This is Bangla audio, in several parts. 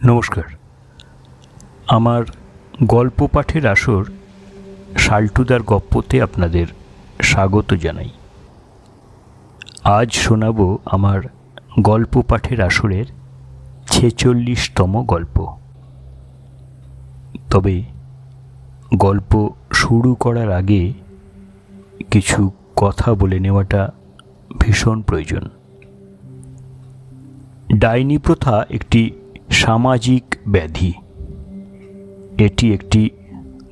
নমস্কার। আমার গল্প পাঠের আসর শাল্টুদার গপ্পতে আপনাদের স্বাগত জানাই। আজ শোনাব আমার গল্প পাঠের আসরের ৪৬তম গল্প। তবে গল্প শুরু করার আগে কিছু কথা বলে নেওয়াটা ভীষণ প্রয়োজন। ডাইনি প্রথা একটি সামাজিক ব্যাধি। এটি একটি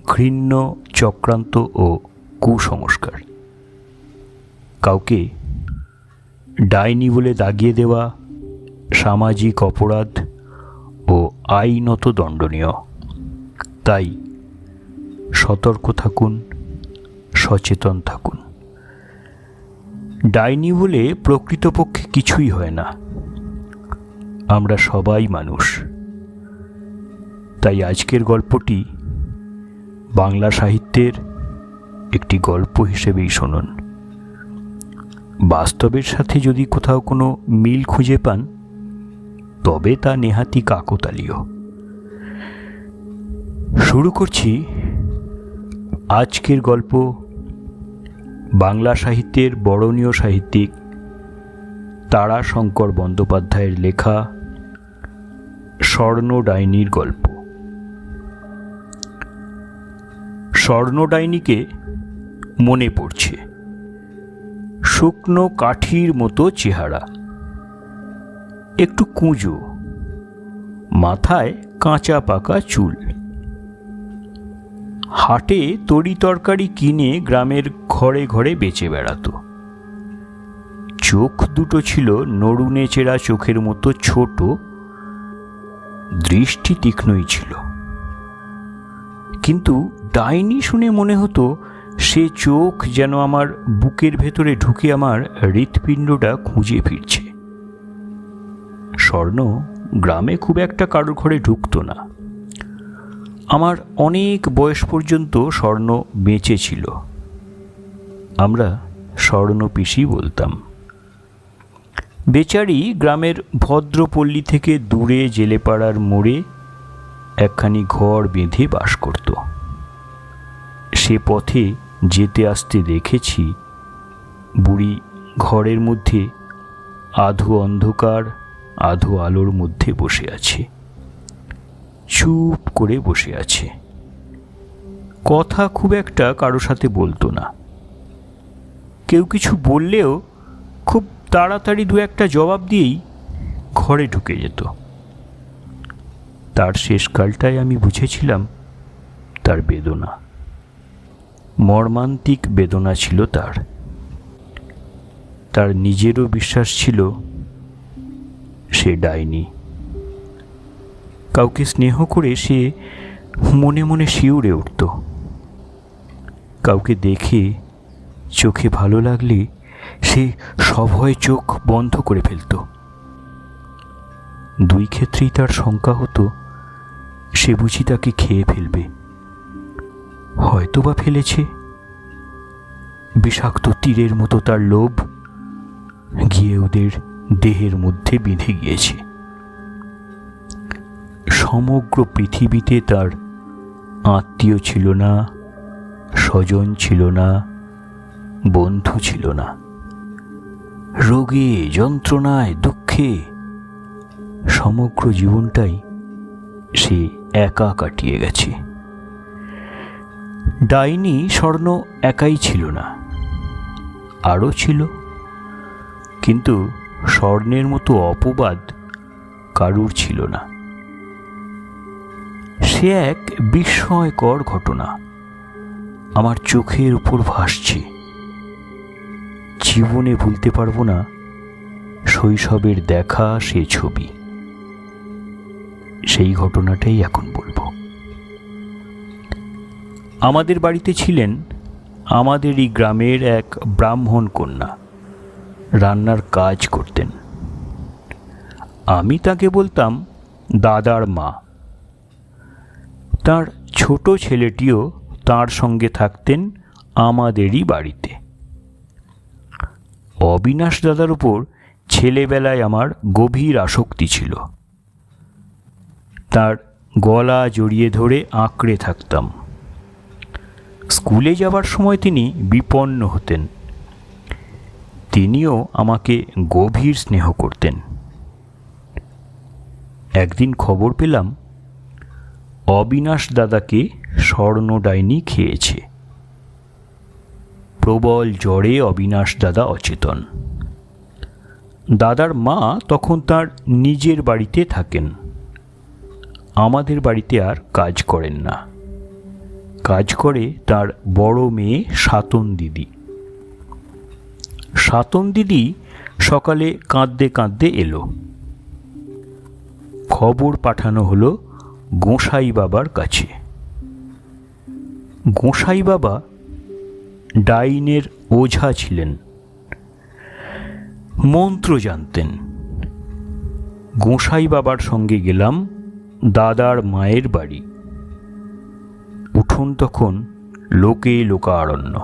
ঘৃণ্য চক্রান্ত ও কুসংস্কার। কাউকে ডাইনি বলে দাগিয়ে দেওয়া সামাজিক অপরাধ ও আইনত দণ্ডনীয়। তাই সতর্ক থাকুন, সচেতন থাকুন। ডাইনি বলে প্রকৃতপক্ষে কিছুই হয় না। আমরা সবাই মানুষ। তাই আজকের গল্পটি বাংলা সাহিত্যের একটি গল্প হিসেবেই শুনুন। বাস্তবের সাথে যদি কোথাও কোনো মিল খুঁজে পান তবে তা নেহাতি কাকতালীয়। শুরু করছি আজকের গল্প বাংলা সাহিত্যের বরণীয় সাহিত্যিক তারাশঙ্কর বন্দ্যোপাধ্যায়ের লেখা স্বর্ণ ডাইনির গল্প। স্বর্ণ ডাইনিকে মনে পড়ছে। শুকনো কাঠির মতো চেহারা, একটু কুঁজো, মাথায় কাঁচা পাকা চুল। হাটে তরি তরকারি কিনে গ্রামের ঘরে ঘরে বেচে বেড়াতো। চোখ দুটো ছিল নড়ুনে চেরা চোখের মতো ছোট, দৃষ্টি তীক্ষ্ণই ছিল। কিন্তু ডাইনি শুনে মনে হতো সে চোখ যেন আমার বুকের ভেতরে ঢুকে আমার হৃৎপিণ্ডটা খুঁজে ফিরছে। স্বর্ণ গ্রামে খুব একটা কারোর ঘরে ঢুকতো না। আমার অনেক বয়স পর্যন্ত স্বর্ণ বেঁচে ছিল। আমরা স্বর্ণ পিসি বলতাম। বেচারি গ্রামের ভদ্রপল্লী থেকে দূরে জেলেপাড়ার মোড়ে একখানি ঘর বেঁধে বাস করত। সে পথে যেতে আসতে দেখেছি বুড়ি ঘরের মধ্যে আধো অন্ধকার আধো আলোর মধ্যে বসে আছে। চুপ করে বসে আছে। কথা খুব একটা কারো সাথে বলতো না। কেউ কিছু বললেও খুব তাড়াতাড়ি দু একটা জবাব দিয়েই ঘরে ঢুকে যেত। তার শেষকালটায় আমি বুঝেছিলাম তার বেদনা। মর্মান্তিক বেদনা ছিল তার। তার নিজেরও বিশ্বাস ছিল সে ডাইনি। কাউকে স্নেহ করে সে মনে মনে শিউরে উঠত। কাউকে দেখে চোখে ভালো লাগলে সে সভয়ে চোখ বন্ধ করে ফেলত। দুই ক্ষেত্রেই তার শঙ্কা হতো সে বুঝি তাকে খেয়ে ফেলবে। হয়তোবা ফেলেছে। বিষাক্ত তীরের মতো তার লোভ গিয়ে ওদের দেহের মধ্যে বিঁধে গিয়েছে। সমগ্র পৃথিবীতে তার আত্মীয় ছিল না, স্বজন ছিল না, বন্ধু ছিল না। রোগে যন্ত্রণায় দুঃখে সমগ্র জীবনটাই সে একা কাটিয়ে গেছে। ডাইনি স্বর্ণ একাই ছিল না, আরও ছিল। কিন্তু স্বর্ণের মতো অপবাদ কারুর ছিল না। সে এক বিস্ময়কর ঘটনা আমার চোখের উপর ভাসছে। জীবনে ভুলতে পারবো না শৈশবের দেখা সে ছবি। সেই ঘটনাটাই এখন বলবো। আমাদের বাড়িতে ছিলেন আমাদেরই গ্রামের এক ব্রাহ্মণ কন্যা। রান্নার কাজ করতেন। আমি তাকে বলতাম দাদার মা। তার ছোট ছেলেটিও তার সঙ্গে থাকতেন আমাদেরই বাড়িতে। অবিনাশ দাদার উপর ছেলেবেলায় আমার গভীর আসক্তি ছিল। তার গলা জড়িয়ে ধরে আঁকড়ে থাকতাম। স্কুলে যাবার সময় তিনি বিপন্ন হতেন। তিনিও আমাকে গভীর স্নেহ করতেন। একদিন খবর পেলাম অবিনাশ দাদাকে স্বর্ণ ডাইনি খেয়েছে। প্রবল জ্বরে অবিনাশ দাদা অচেতন। দাদার মা তখন তার নিজের বাড়িতে থাকেন, আমাদের বাড়িতে আর কাজ করেন না। কাজ করে তার বড় মেয়ে সাতন দিদি। সাতন দিদি সকালে কাঁদতে কাঁদতে এলো। খবর পাঠানো হলো গোসাই বাবার কাছে। গোসাই বাবা ডাইনের ওঝা ছিলেন, মন্ত্র জানতেন। গোসাই বাবার সঙ্গে গেলাম দাদার মায়ের বাড়ি। উঠোন তখন লোকে লোকারণ্য।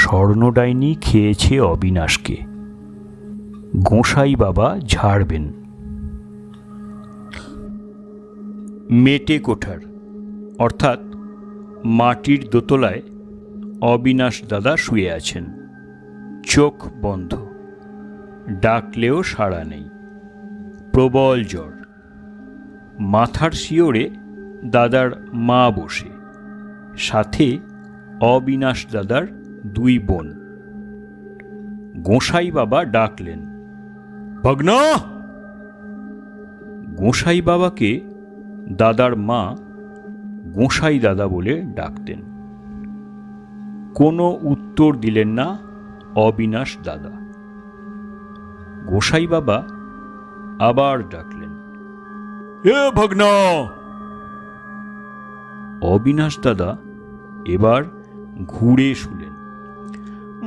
স্বর্ণ ডাইনি খেয়েছে অবিনাশকে, গোসাই বাবা ঝাড়বেন। মেটে কোঠার অর্থাৎ মাটির দোতলায় অবিনাশ দাদা শুয়ে আছেন, চোখ বন্ধ, ডাকলেও সাড়া নেই, প্রবল জ্বর। মাথার শিওরে দাদার মা বসে, সাথে অবিনাশ দাদার দুই বোন। গোসাই বাবা ডাকলেন, ভগ্না! গোসাই বাবাকে দাদার মা গোসাই দাদা বলে ডাকতেন। কোনো উত্তর দিলেন না অবিনাশ দাদা। গোসাই বাবা আবার ডাকলেন, এ ভগ্না! অবিনাশ দাদা এবার ঘুরে শুলেন।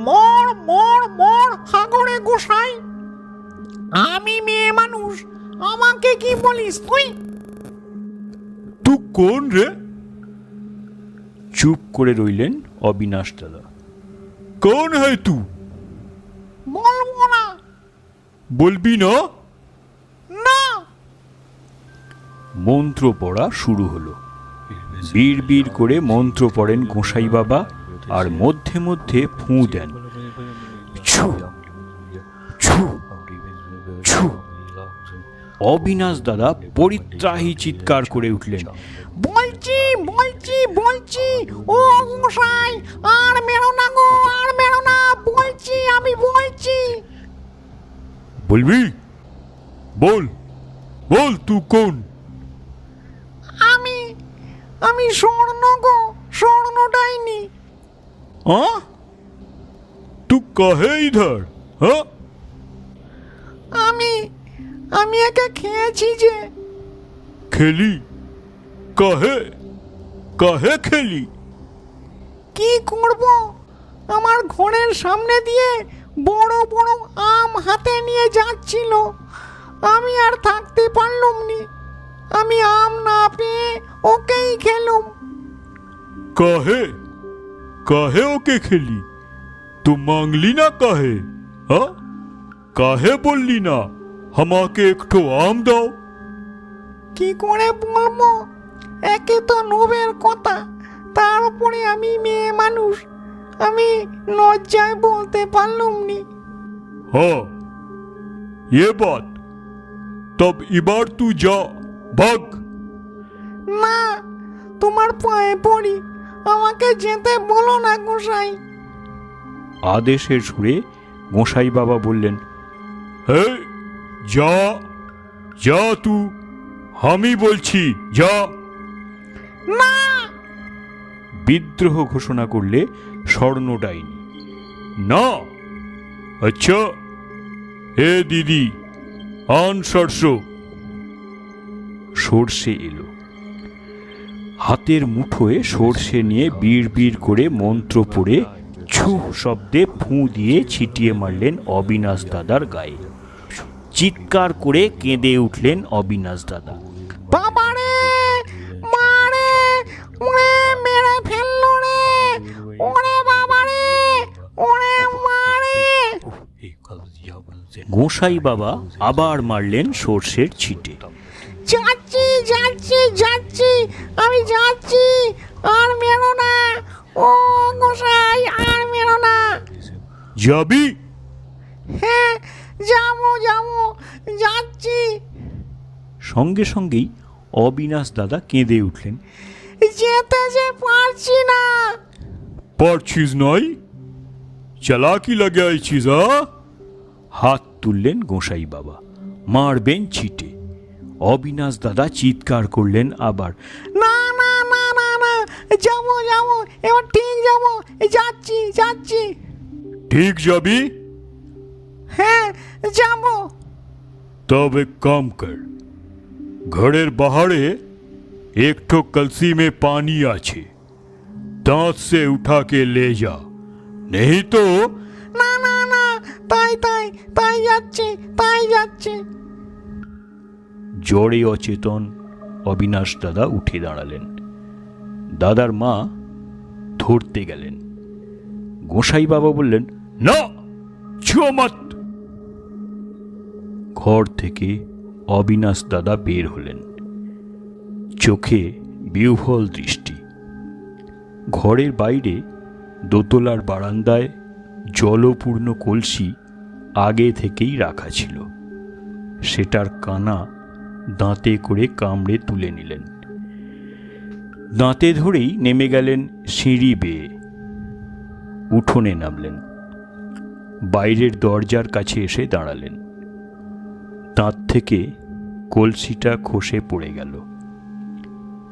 মর মর মর হাগরে গোসাই, আমি মেয়ে মানুষ, আমাকে কি বলিস তুই? তুই কোন রে? চুপ করে রইলেন অবিনাশ দাদা। কোন হয় তুই? বলবো না। বলবি না? না। মন্ত্র পড়া শুরু হলো। বীর বীর করে মন্ত্র পড়েন গোসাই বাবা, আর মধ্যে মধ্যে ফু দেন। ছু ছু ছু। অবিনাশ দাদা পরিত্রাহী চিৎকার করে উঠলেন, বলছি বলছি বলছি, ও গোসাই, আর মেরো না গো, আর মেরো না, বলছি আমি বলছি। বলবি? বল বল, তুই কোন? আমি আমি স্বর্ণ গো, স্বর্ণ ডাইনি। हाँ? तू कहे इधर? हाँ? আমি একে খেয়েছি যে। खेली? कहे? कहे खेली? কি করব, আমার ঘরের সামনে দিয়ে বড় বড় আম হাতে নিয়ে যাচ্ছিল, আমি আর থাকতে পারলাম নি, আমি আম না পেয়ে ওকেই খেলুম। कहे? कहे ओके खेली? तू मांगली ना कहे? हाँ? कहे बोलली ना हमाके एक ठो आम दाओ? কি করে বলবো, একে তো লোভের কথা, তার উপরে আমি মেয়ে মানুষ, আমি লজ্জায় বলতে পারলুম নি। हाँ, ये बात। तब इबार तू जा, भाग। না, তোমার পায়ে পড়ি, আমাকে যেতে বলো না গোসাই। আদেশের সুরে গোসাই বাবা বললেন, হে যা, যা তু, আমি বলছি যা। না। বিদ্রোহ ঘোষণা করলে স্বর্ণ ডাইনি। না? আচ্ছা, হে দিদি, আন সরষে। সর্ষে এলো। হাতের মুঠোয় সর্ষে নিয়ে বীর বীর করে মন্ত্র পড়ে ছু শব্দে ফু দিয়ে ছিটিয়ে মারলেন অবিনাশ দাদার গায়ে। চিৎকার করে কেঁদে উঠলেন অবিনাশ দাদা। বাবারে, মারে, ওরে মেরে ফেললো রে, ওরে বাবারে, ওরে মারে। গোসাই বাবা আবার মারলেন সর্ষের ছিটে। চাচি, যাচ্ছি যাচ্ছি, আমি যাচ্ছি, আর মেরো না, ও গোসাই, আর মেরো না। যাবি? হ্যাঁ, যাবো যাবো, যাচ্ছি। সঙ্গে সঙ্গেই অবিনাশ দাদা কেঁদে উঠলেন। যেতে যে পারছি না। পারছিস নয়, চালাকি লাগে আইছিস? হাত তুললেন গোসাই বাবা, মারবেন ছিটে। অবিনাশ দাদা চিৎকার করলেন আবার, না না না না না, যাবো যাবো, এবার ঠিক যাবো, যাচ্ছি যাচ্ছি। ঠিক যাবি? হ্যাঁ, যাবো। तब एक काम कर, घरेर बाहरे एक ठो कलसी में पानी आछे, दांत से उठा के ले जा, नहीं तो। না না না, তাই তাই তাই যাচ্ছে, তাই যাচ্ছে। জড়ে অচেতন অবিনাশ দাদা উঠে দাঁড়ালেন। দাদার মা ধরতে গেলেন। গোসাই বাবা বললেন, না, ছুঁয়ো মত। ঘর থেকে অবিনাশ দাদা বের হলেন, চোখে বিহ্বল দৃষ্টি। ঘরের বাইরে দোতলার বারান্দায় জলপূর্ণ কলসি আগে থেকেই রাখা ছিল, সেটার কানা দাঁতে করে কামড়ে তুলে নিলেন। দাঁতে ধরেই নেমে গেলেন সিঁড়ি বেয়ে, উঠোনে নামলেন, বাইরের দরজার কাছে এসে দাঁড়ালেন। দাঁত থেকে কলসিটা খসে পড়ে গেল।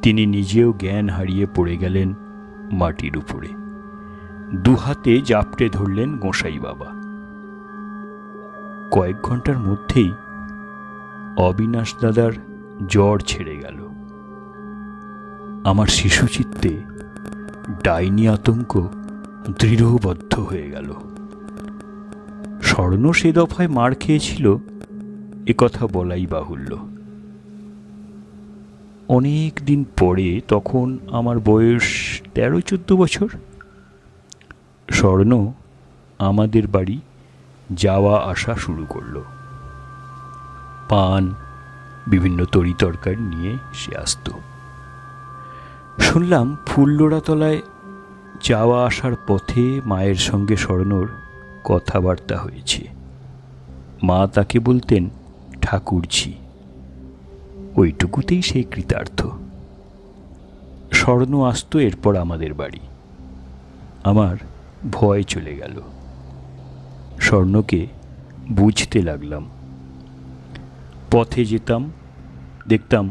তিনি নিজেও জ্ঞান হারিয়ে পড়ে গেলেন মাটির উপরে। দুহাতে জাপটে ধরলেন গোসাই বাবা। কয়েক ঘন্টার মধ্যেই অবিনাশ দাদার জ্বর ছেড়ে গেল। আমার শিশুচিত্তে ডাইনি আতঙ্ক দৃঢ়বদ্ধ হয়ে গেল। স্বর্ণ সে দফায় মার খেয়েছিল, একথা বলাই বাহুল্য। অনেক দিন পরে, তখন আমার বয়স 13-14 বছর, স্বর্ণ আমাদের বাড়ি যাওয়া আসা শুরু করলো। পান, বিভিন্ন তরি তরকারি নিয়ে সে আসত। শুনলাম ফুল্লরাতলায় যাওয়া আসার পথে মায়ের সঙ্গে স্বর্ণর কথাবার্তা হয়েছে। মা তাকে বলতেন ঠাকুরঝি, ওইটুকুতেই সে কৃতার্থ। স্বর্ণ আসতো এরপর আমাদের বাড়ি। আমার ভয় চলে গেল। স্বর্ণকে বুঝতে লাগলাম। পথে যেতাম, দেখতাম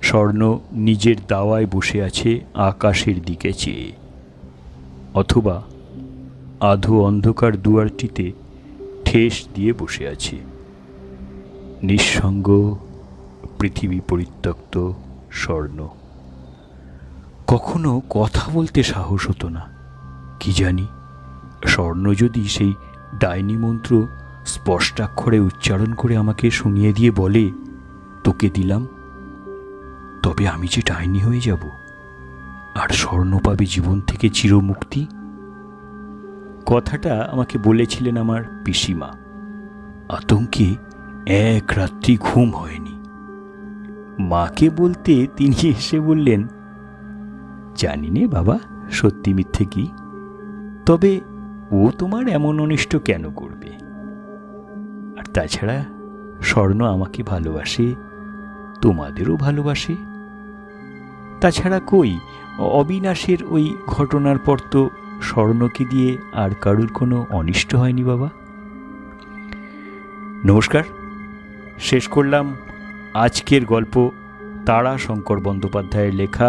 স্বর্ণ নিজের দাওয়ায় বসে আছে আকাশের দিকে চেয়ে, অথবা আধো অন্ধকার দুয়ারটিতে ঠেস দিয়ে বসে আছে। নিঃসঙ্গ, পৃথিবী পরিত্যক্ত স্বর্ণ। কখনো কথা বলতে সাহস হতো না। কি জানি, স্বর্ণ যদি সেই ডাইনি মন্ত্র স্পষ্টাক্ষরে উচ্চারণ করে আমাকে শুনিয়ে দিয়ে বলে, তোকে দিলাম, তবে আমি যে ডাইনি হয়ে যাব, আর স্বর্ণ পাবে জীবন থেকে চিরমুক্তি। কথাটা আমাকে বলেছিলেন আমার পিসিমা। আতঙ্কে এক রাত্রি ঘুম হয়নি। মাকে বলতে তিনি এসে বললেন, জানি নে বাবা সত্যি মিথ্যে কি, তবে ও তোমার এমন অনিষ্ট কেন করবে? আর তাছাড়া স্বর্ণ আমাকে ভালোবাসে, তোমাদেরও ভালোবাসে। তাছাড়া কই, অবিনাশের ওই ঘটনার পর তো স্বর্ণকে দিয়ে আর কারুর কোনো অনিষ্ট হয়নি বাবা। নমস্কার, শেষ করলাম আজকের গল্প তারা শঙ্কর বন্দ্যোপাধ্যায়ের লেখা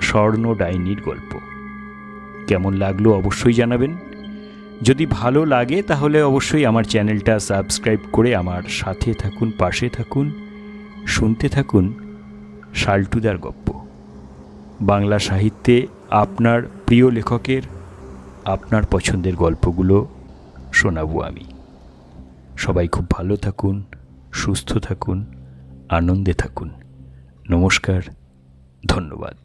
স্বর্ণ ডাইনির গল্প। কেমন লাগলো অবশ্যই জানাবেন। যদি ভালো লাগে তাহলে অবশ্যই আমার চ্যানেলটা সাবস্ক্রাইব করে আমার সাথে থাকুন, পাশে থাকুন, শুনতে থাকুন শাল্টুদার গপ্প। বাংলা সাহিত্যে আপনার প্রিয় লেখকের আপনার পছন্দের গল্পগুলো শোনাবো আমি। সবাই খুব ভালো থাকুন, সুস্থ থাকুন, আনন্দে থাকুন। নমস্কার, ধন্যবাদ।